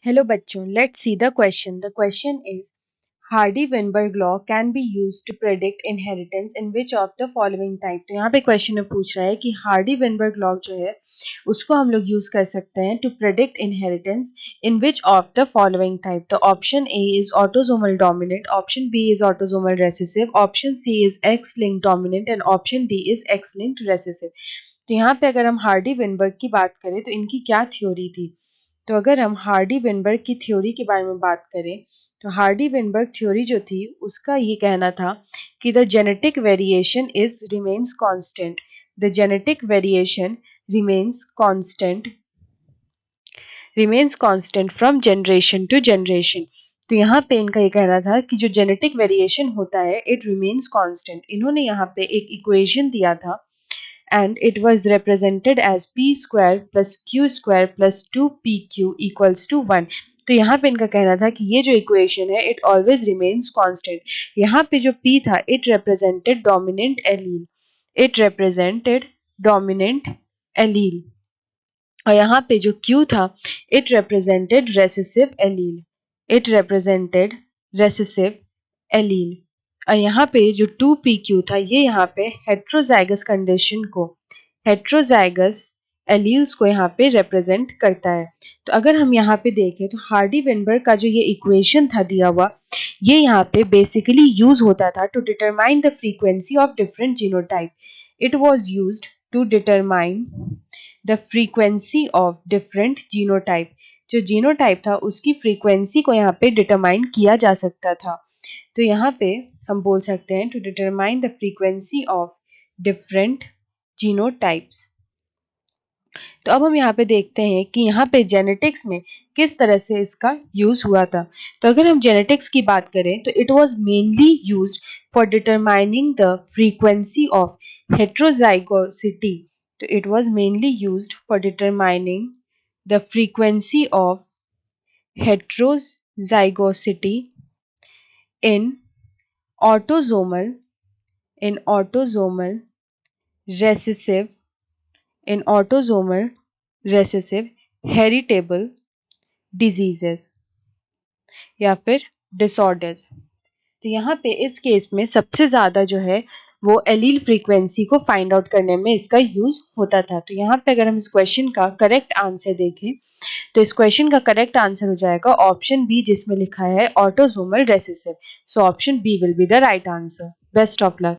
Hello bachchon, let's see the question. The question is Hardy-Weinberg law can be used to predict inheritance in which of the following type। तो यहाँ पे question में पूछ रहा है कि हार्डी-वेनबर्ग लॉ जो है उसको हम लोग यूज कर सकते हैं to predict inheritance in which of the following type. तो option A is autosomal dominant, option B is autosomal recessive, option C is X linked dominant and option D is X linked recessive. तो यहाँ पे अगर हम Hardy-Weinberg की बात करें तो इनकी क्या थ्योरी थी। तो अगर हम हार्डी-वेनबर्ग की थ्योरी के बारे में बात करें तो हार्डी-वेनबर्ग थ्योरी जो थी उसका ये कहना था कि the genetic variation is remains constant, the genetic variation remains constant from generation to generation. तो यहाँ पे इनका ये कहना था कि जो जेनेटिक वेरिएशन होता है इट रिमेन्स कांस्टेंट। इन्होंने यहाँ पे एक इक्वेशन दिया था and it was represented as p square plus q square plus 2pq equals to 1। तो यहाँ पे इनका कहना था कि ये जो इक्वेशन है इट ऑलवेज रिमेन्स कांस्टेंट। यहाँ पे जो p था इट रिप्रेजेंटेड डोमिनेंट एलील और यहाँ पे जो q था इट रिप्रेजेंटेड रेसेसिव एलील और यहाँ पे जो 2pq था ये यहाँ पे हेट्रोजाइगस एलील्स को यहाँ पे रिप्रेजेंट करता है। तो अगर हम यहाँ पे देखें तो हार्डी-वेनबर्ग का जो ये इक्वेशन था दिया हुआ ये यहाँ पे बेसिकली यूज होता था to determine the frequency of different genotype. It was used to determine the frequency of different genotype. जो जीनोटाइप था उसकी फ्रीक्वेंसी को यहाँ पे डिटरमाइन किया जा सकता था। तो यहाँ पे हम बोल सकते हैं to determine the frequency of different genotypes. तो अब हम यहाँ पे देखते हैं कि यहाँ पे जेनेटिक्स में किस तरह से इसका यूज हुआ था। तो अगर हम जेनेटिक्स की बात करें तो it was mainly used for determining the frequency of heterozygosity. तो it was mainly used for determining the frequency of heterozygosity in autosomal recessive heritable diseases या फिर डिसऑर्डर्स। तो यहाँ पे इस केस में सबसे ज़्यादा जो है वो एलील फ्रीक्वेंसी को फाइंड आउट करने में इसका यूज होता था। तो यहाँ पे अगर हम इस क्वेश्चन का करेक्ट आंसर देखें तो इस क्वेश्चन का करेक्ट आंसर हो जाएगा ऑप्शन बी जिसमें लिखा है autosomal recessive. So option B will be the right answer. Best of luck.